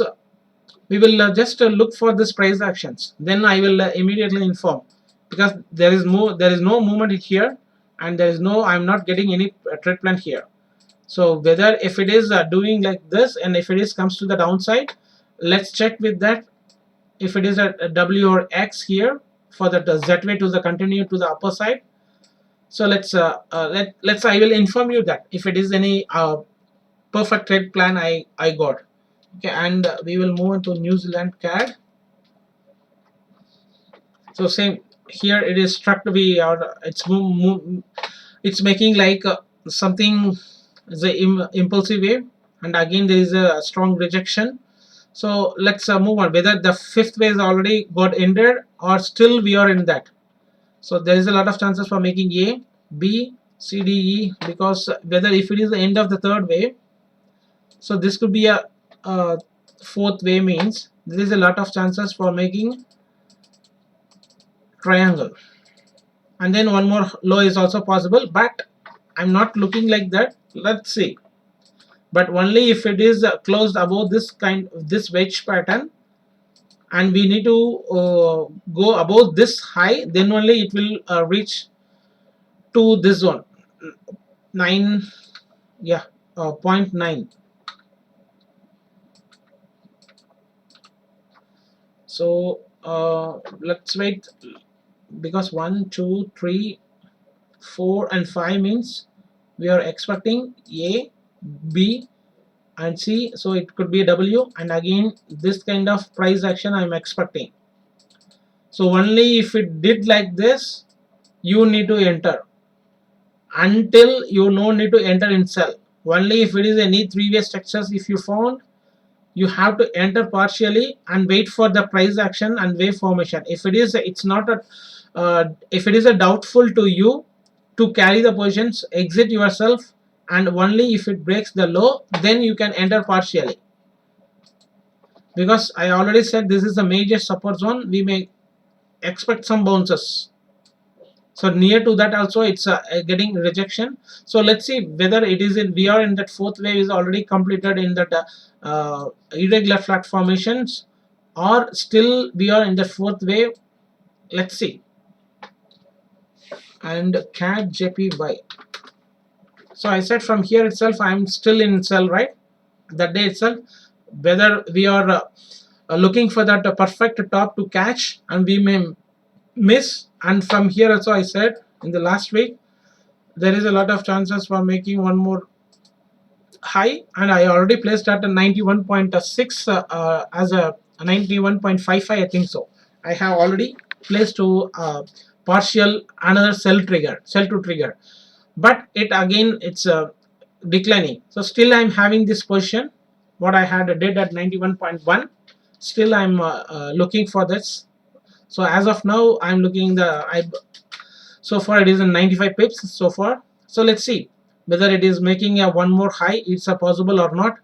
A: we will just look for this price actions, then I will immediately inform, because there is no movement here, and there is no, I'm not getting any trade plan here. So whether if it is doing like this, and if it is comes to the downside, let's check with that. If it is a W or X here for the Z way to the continue to the upper side. So let's I will inform you that if it is any perfect trade plan I got. Okay, and we will move into New Zealand CAD. So same here, it is struck to be, or it's making like something the impulsive wave, and again there is a strong rejection. So let's move on, whether the 5th wave already got ended or still we are in that. So there is a lot of chances for making A, B, C, D, E, because whether if it is the end of the 3rd wave, so this could be a 4th wave, means there is a lot of chances for making triangle, and then one more low is also possible, but I'm not looking like that. Let's see, but only if it is closed above this wedge pattern, and we need to go above this high, then only it will reach to this zone. 9, yeah, 0.9. So let's wait, because 1, 2, 3, 4 and 5 means we are expecting A, B and C, so it could be W, and again this kind of price action I'm expecting. So only if it did like this, you need to enter. Until you no need to enter in sell. Only if it is any three-way structures, if you found, you have to enter partially and wait for the price action and wave formation. If it is, it's not a if it is a doubtful to you to carry the positions, exit yourself, and only if it breaks the low, then you can enter partially. Because I already said this is a major support zone, we may expect some bounces. So near to that also it's getting rejection. So let's see whether it is in, we are in that fourth wave is already completed in that irregular flat formations, or still we are in the fourth wave. Let's see. And CAD JPY. So I said from here itself I'm still in sell, right? That day itself, whether we are looking for that perfect top to catch, and we may miss. And from here also I said in the last week there is a lot of chances for making one more high, and I already placed at a 91.6 as a 91.55, I think so. I have already placed to partial another sell to trigger, but it again it's declining. So still I'm having this position what I had did at 91.1. Still I'm looking for this. So as of now I'm looking so far it is in 95 pips so far. So let's see whether it is making a one more high, it's a possible or not.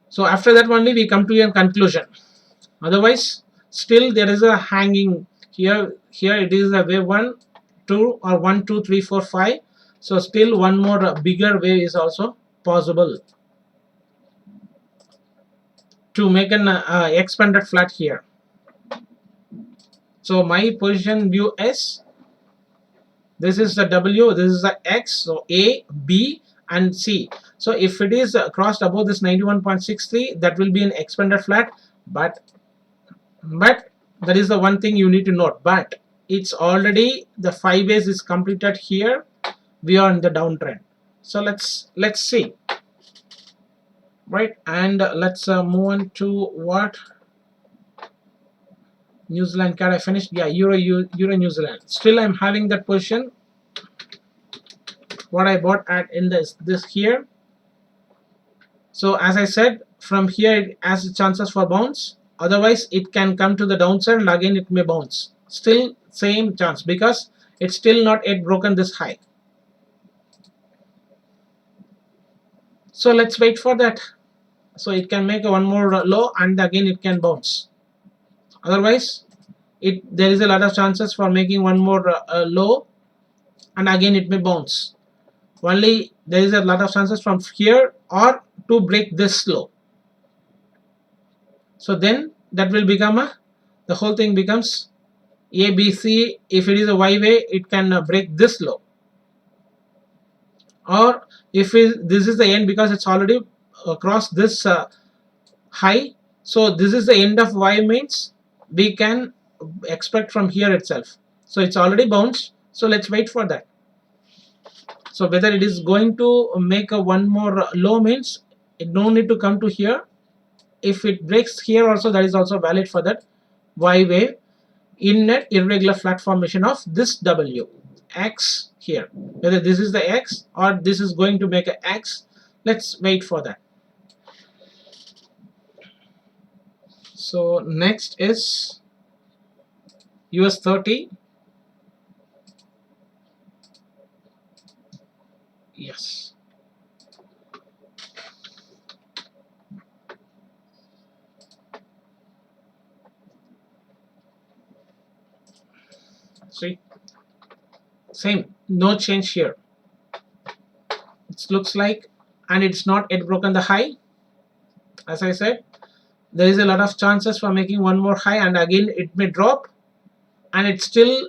A: So after that only we come to a conclusion. Otherwise still there is a hanging here it is a wave 1 2 or 1 2 3 4 5. So still one more bigger wave is also possible to make an expanded flat here. So my position view is, this is the W, this is the X, so A, B and C. So if it is crossed above this 91.63, that will be an expanded flat. But that is the one thing you need to note. But it's already the 5 base is completed here. We are in the downtrend. So let's see, right? And let's move on to what New Zealand CAD I finished. Yeah, Euro New Zealand. Still I'm having that position what I bought at in this here. So as I said, from here it has chances for bounce. Otherwise it can come to the downside and again it may bounce. Still same chance because it's still not yet broken this high. So let's wait for that. So it can make a one more low and again it can bounce. Otherwise there is a lot of chances for making one more low and again it may bounce. Only there is a lot of chances from here or to break this low. So then that will become the whole thing becomes A, B, C. If it is a Y way, it can break this low. Or if this is the end because it's already across this high. So this is the end of Y means we can expect from here itself. So it's already bounced. So let's wait for that. So whether it is going to make a one more low means it no need to come to here. If it breaks here also, that is also valid for that Y wave in an irregular flat formation of this W X here. Whether this is the X or this is going to make a X, let's wait for that. So next is US 30. Yes. See, same, no change here. It looks like, and it's not yet broken the high. As I said, there is a lot of chances for making one more high and again it may drop, and it's still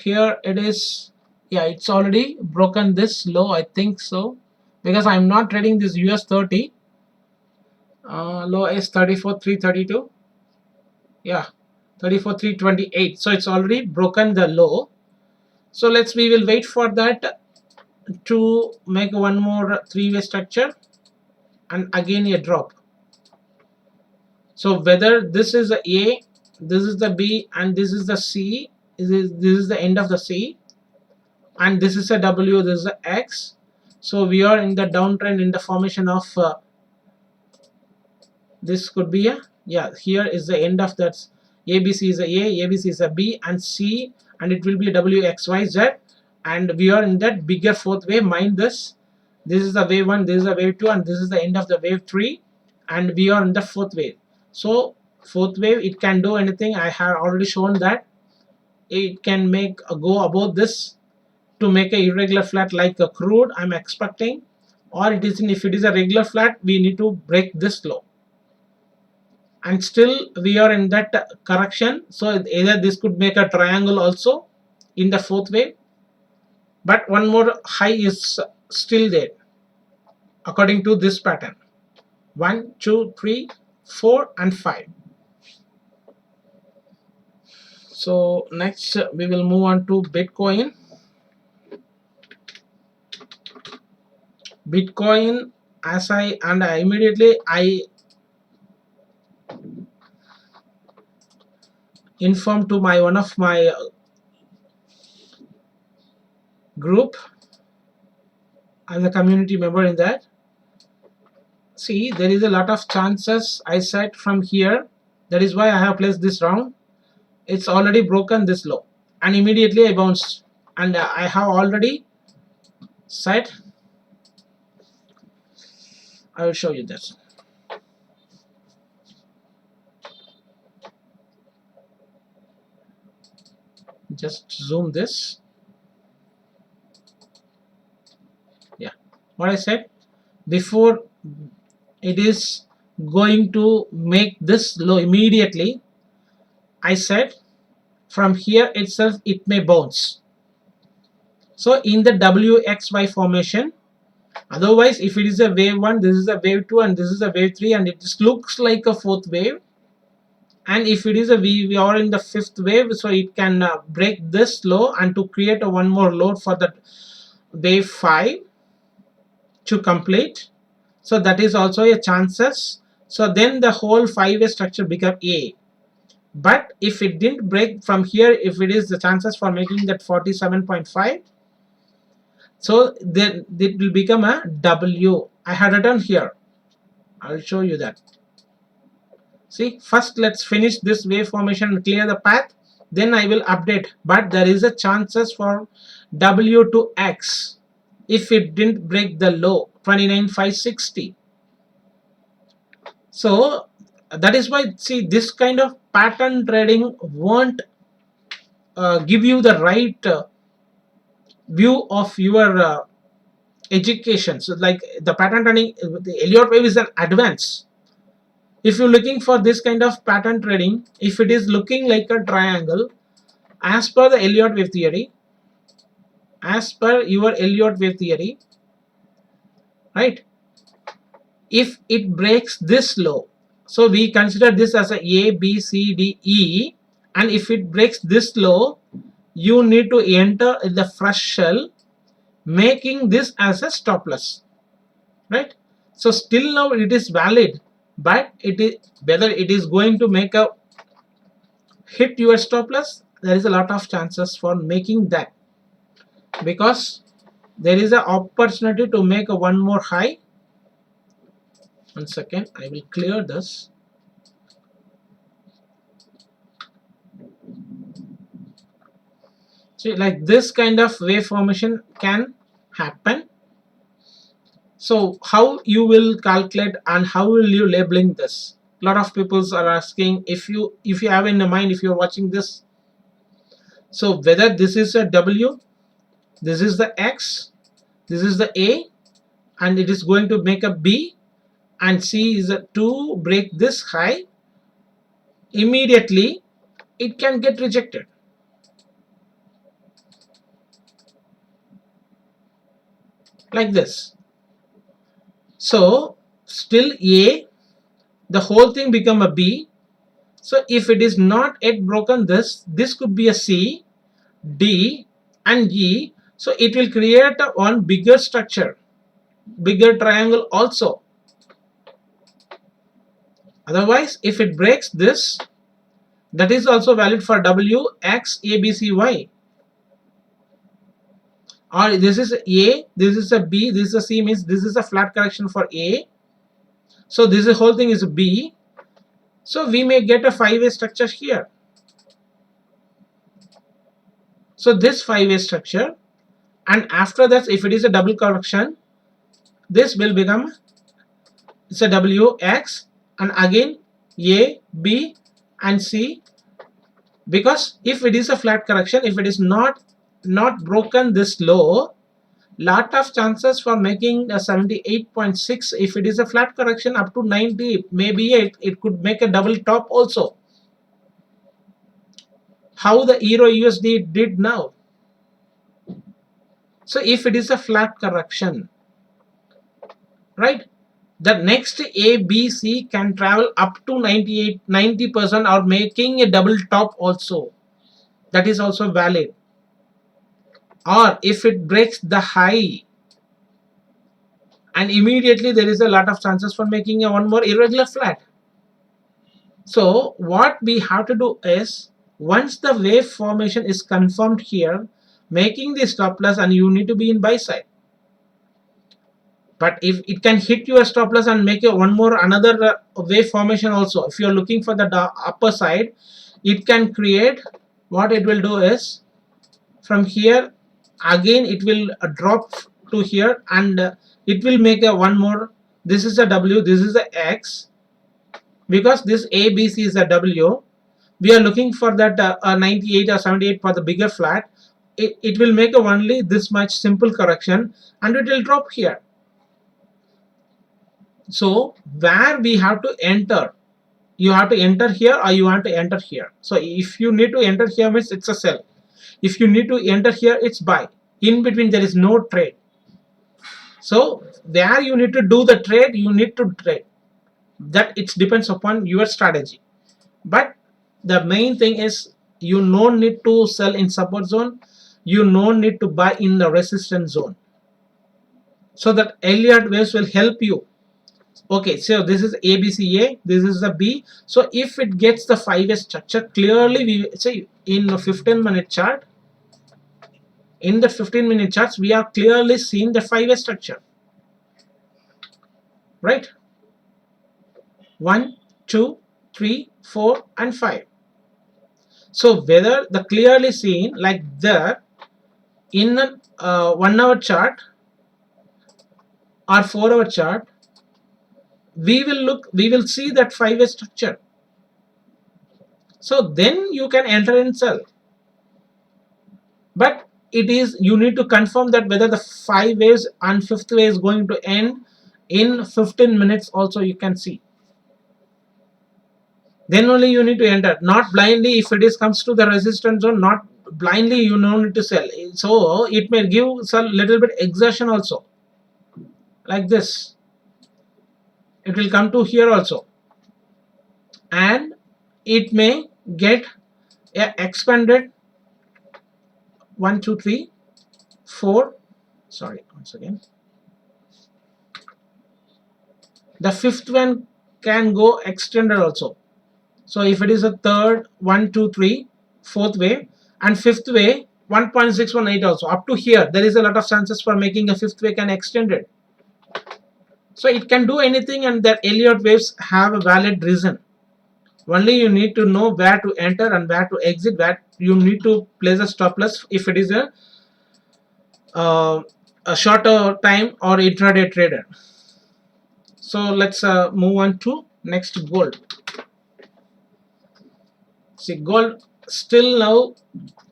A: here it is Yeah, it's already broken this low, I think so, because I'm not trading this US 30. Low is 34,332. Yeah, 34,328. So it's already broken the low. So we will wait for that to make one more three-way structure and again a drop. So whether this is the A, this is the B, and this is the C, this is the end of the C, and this is a W, this is a X. So we are in the downtrend in the formation of this could be a, yeah, here is the end of that. ABC is a ABC is a B, and C, and it will be W, X, Y, Z, and we are in that bigger fourth wave. Mind this, this is the wave 1, this is the wave 2, and this is the end of the wave 3, and we are in the fourth wave. So fourth wave, it can do anything. I have already shown that it can make a go above this to make a irregular flat like a crude I'm expecting, or it is in, if it is a regular flat, we need to break this low, and still we are in that correction. So either this could make a triangle also in the fourth wave, but one more high is still there according to this pattern. 1, 2, 3, 4, and 5. So next we will move on to Bitcoin. As I immediately I informed to my one of my group. I'm a community member in that. See, there is a lot of chances I said from here. That is why I have placed this round. It's already broken this low, and immediately I bounced, and I have already said, I will show you this. Just zoom this. Yeah, what I said before, it is going to make this low immediately. I said from here itself it may bounce. So in the WXY formation, otherwise if it is a wave 1, this is a wave 2, and this is a wave 3, and it just looks like a fourth wave, and if it is a we are in the fifth wave, so it can break this low and to create a one more load for that wave 5 to complete. So that is also a chances. So then the whole 5-way structure become A. But if it didn't break from here, if it is the chances for making that 47.5, so then it will become a W. I had written here. I'll show you that. See, first let's finish this wave formation and clear the path. Then I will update. But there is a chances for W to X if it didn't break the low 29,560. So that is why, see, this kind of pattern trading won't give you the right view of your education. So like the pattern trading, the Elliott wave is an advance. If you're looking for this kind of pattern trading, if it is looking like a triangle, as per the Elliott wave theory, as per your Elliott wave theory, right? If it breaks this low, so we consider this as a B, C, D, E, and if it breaks this low, you need to enter the fresh shell, making this as a stop loss, right? So still now it is valid, but it is whether it is going to make a hit your stop loss, there is a lot of chances for making that, because there is an opportunity to make a one more high. 1 second, I will clear this. See, like this kind of wave formation can happen. So how you will calculate and how will you labeling this? A lot of people are asking, if you have in the mind, if you're watching this, so whether this is a W, this is the X, this is the A, and it is going to make a B, and C is a to break this high, immediately it can get rejected. like this. So still A, the whole thing become a B. So if it is not yet broken, this could be a C, D and E. So it will create a one bigger structure, bigger triangle also. Otherwise, if it breaks this, that is also valid for W, X, A, B, C, Y. Or this is A, this is a B, this is a C, means this is a flat correction for A. So this whole thing is B. So we may get a five-way structure here. So this five-way structure, and after that, if it is a double correction, this will become, it's a W, X, and again A, B and C. Because if it is a flat correction, if it is not broken this low, lot of chances for making a 78.6. if it is a flat correction up to 90, maybe it could make a double top also. How the Euro USD did now. So if it is a flat correction, right, the next A, B, C can travel up to 90% or making a double top also. That is also valid. Or if it breaks the high, and immediately there is a lot of chances for making a one more irregular flat. So what we have to do is, once the wave formation is confirmed here, making the stop loss, and you need to be in buy side. But if it can hit your stop loss and make a one more another wave formation also, if you are looking for the upper side, it can create, what it will do is, from here again it will drop to here, and it will make a one more, this is a W, this is a X. Because this A, B, C is a W, we are looking for that 98 or 78 for the bigger flat. It will make a only this much simple correction, and it will drop here. So where we have to enter, you have to enter here or you want to enter here. So if you need to enter here, means it's a sell. If you need to enter here, it's buy. In between there is no trade. So there you need to do the trade, you need to trade. That it depends upon your strategy. But the main thing is, you no need to sell in support zone, you no need to buy in the resistance zone. So that Elliott waves will help you. Okay, so this is ABCA, this is the B. So if it gets the 5-way structure, clearly we say in a 15-minute chart, in the 15-minute charts, we are clearly seeing the 5-way structure, right? 1, 2, 3, 4 and 5. So whether the clearly seen like that in a 1 hour chart or 4 hour chart, we will see that 5-way structure. So then you can enter and sell. But it is, you need to confirm that whether the 5 waves and 5th wave is going to end in 15 minutes also, you can see. Then only you need to enter, not blindly. If it is comes to the resistance zone, not blindly, you no need to sell. So it may give some little bit exertion also, like this. It will come to here also, and it may get expanded 1, 2, 3, 4. Sorry, once again. The 5th one can go extended also. So if it is a 3rd, 1, 2, 3, 4th wave, and 5th wave 1.618 also, up to here there is a lot of chances for making a 5th wave can extend it. So it can do anything, and that Elliott waves have a valid reason. Only you need to know where to enter and where to exit, where you need to place a stop loss if it is a shorter time or intraday trader. So let's move on to next, gold. See, gold still now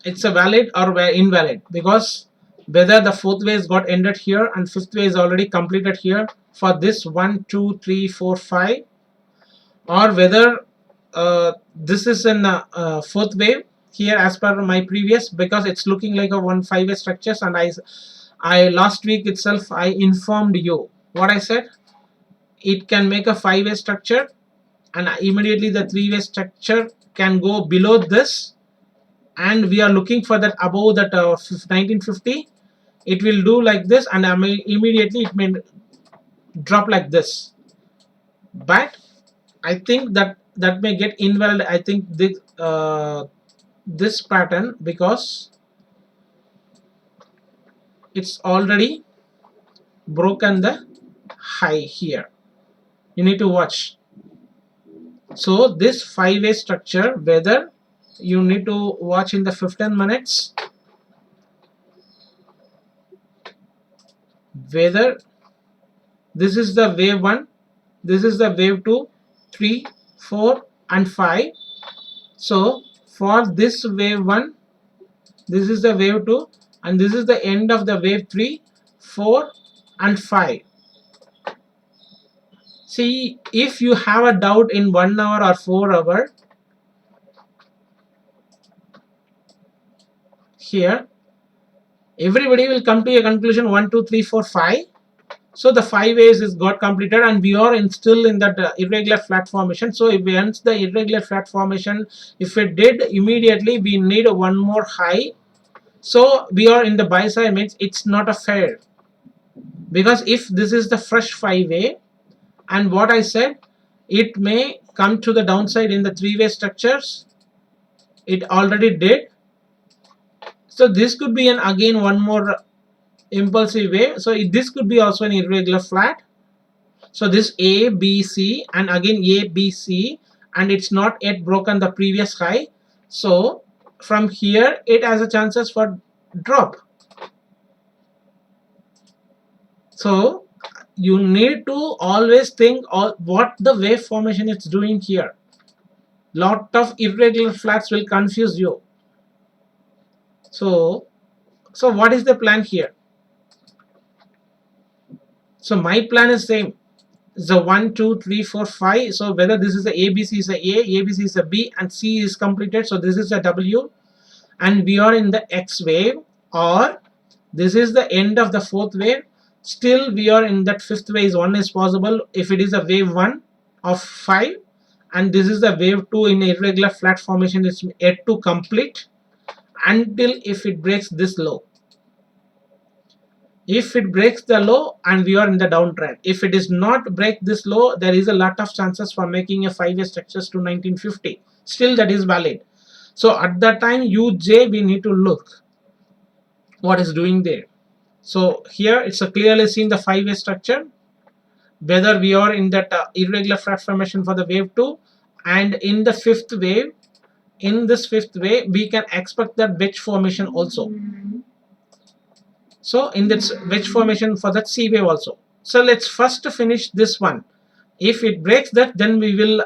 A: it's a valid or invalid, because whether the 4th wave got ended here and 5th wave is already completed here for this 1, 2, 3, 4, 5, or whether this is in 4th wave here as per my previous, because it's looking like a 1 5-way structures, and last week itself I informed you what I said. It can make a 5-way structure, and immediately the 3-way structure can go below this, and we are looking for that above that 1950. It will do like this, and immediately it may drop like this. But I think that that may get invalid. I think this pattern, because it's already broken the high here. You need to watch. So this 5-way structure, whether you need to watch in the 15 minutes, whether this is the wave 1, this is the wave 2, 3, 4 and 5. So for this wave 1, this is the wave 2, and this is the end of the wave 3, 4 and 5. See, if you have a doubt in 1 hour or 4 hour, here everybody will come to a conclusion 1, 2, 3, 4, 5. So the 5 ways is got completed, and we are still in that irregular flat formation. So if we ends the irregular flat formation, if it did, immediately we need one more high. So we are in the buy side, means it's not a fair, because if this is the fresh 5-way, and what I said, it may come to the downside in the 3-way structures. It already did. So this could be an again one more impulsive wave. So this could be also an irregular flat. So this A, B, C, and again A, B, C, and it's not yet broken the previous high. So from here it has a chances for drop. So you need to always think what the wave formation is doing here. Lot of irregular flats will confuse you. So what is the plan here? So my plan is same. So 1, 2, 3, 4, 5. So whether this is a ABC is a ABC is a B, and C is completed. So this is a W, and we are in the X wave, or this is the end of the 4th wave. Still we are in that 5th wave. One is possible if it is a wave 1 of 5, and this is the wave 2 in irregular flat formation. It's yet to complete until if it breaks this low. If it breaks the low, and we are in the downtrend. If it is not break this low, there is a lot of chances for making a 5-way structures to 1950. Still that is valid. So at that time UJ we need to look what is doing there. So here it's a clearly seen the 5-way structure, whether we are in that irregular flat formation for the wave 2, and in the 5th wave. In this 5th wave we can expect that wedge formation also. So in this wedge formation for that C wave also. So let's first finish this one. If it breaks that, then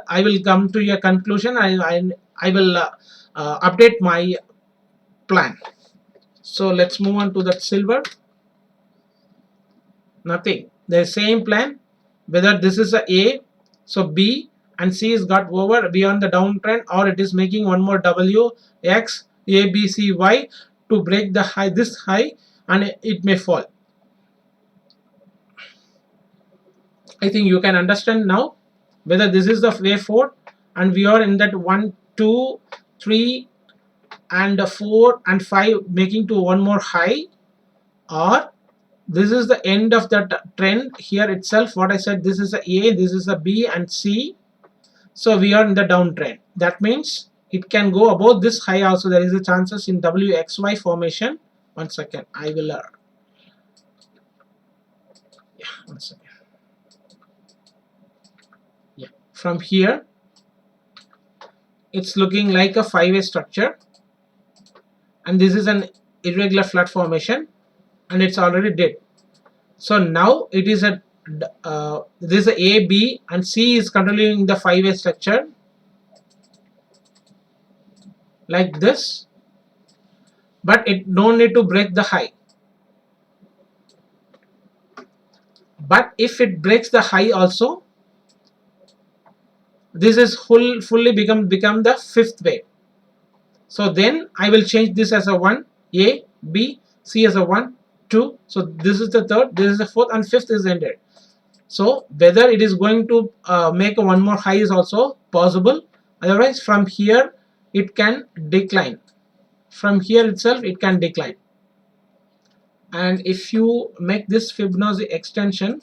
A: I will come to a conclusion. I will update my plan. So let's move on to that silver. Nothing. The same plan. Whether this is a, so B and C is got over beyond the downtrend, or it is making one more W, X, A, B, C, Y to break the high, this high, and it may fall. I think you can understand now whether this is the wave 4, and we are in that 1, 2, 3 and 4 and 5 making to one more high, or this is the end of that trend here itself. What I said, this is a, this is a B and C. So we are in the downtrend. That means it can go above this high also. There is a chances in WXY formation. One second, I will one second. Yeah, from here it's looking like a 5-way structure, and this is an irregular flat formation, and it's already dead. So now it is a this is A, B and C is controlling the 5-way structure like this, but it no need to break the high. But if it breaks the high also, this is fully become the 5th wave. So then I will change this as a 1, A, B, C as a 1, 2. So this is the third, this is the fourth, and fifth is ended. So whether it is going to make a one more high is also possible. Otherwise, from here it can decline. From here itself it can decline. And if you make this Fibonacci extension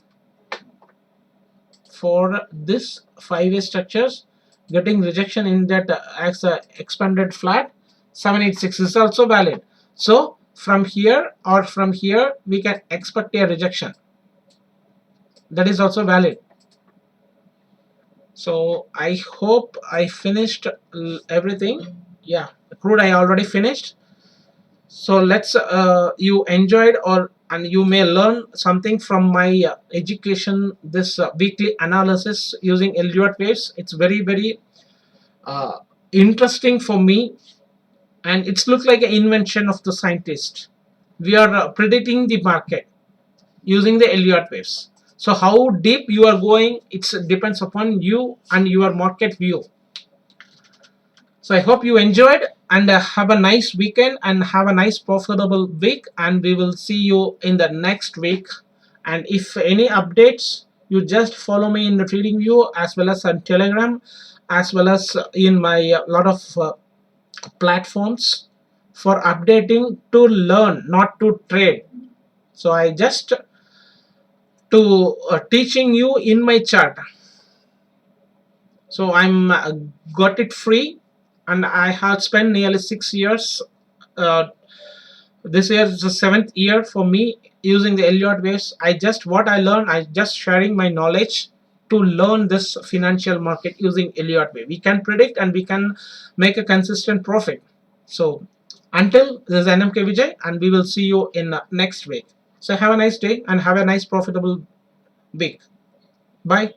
A: for this 5-way structures, getting rejection in that as a expanded flat, 786 is also valid. So from here or from here we can expect a rejection. That is also valid. So I hope I finished everything. Yeah, crude I already finished. So let's you enjoyed or and you may learn something from my education, this weekly analysis using Elliott waves. It's very uh, interesting for me, and it's looked like an invention of the scientist. We are predicting the market using the Elliott waves. So how deep you are going, it depends upon you and your market view. So I hope you enjoyed, and have a nice weekend and have a nice profitable week, and we will see you in the next week. And if any updates, you just follow me in the TradingView as well as on Telegram, as well as in my lot of platforms for updating to learn, not to trade. So I just to teaching you in my chart. So I'm got it free, and I have spent nearly 6 years. Uh, this year is the 7th year for me using the Elliott waves. I just what I learned, I just sharing my knowledge to learn this financial market using Elliott wave. We can predict and we can make a consistent profit. So until this is NMK Vijay, and we will see you in next week. So have a nice day and have a nice profitable week. Bye.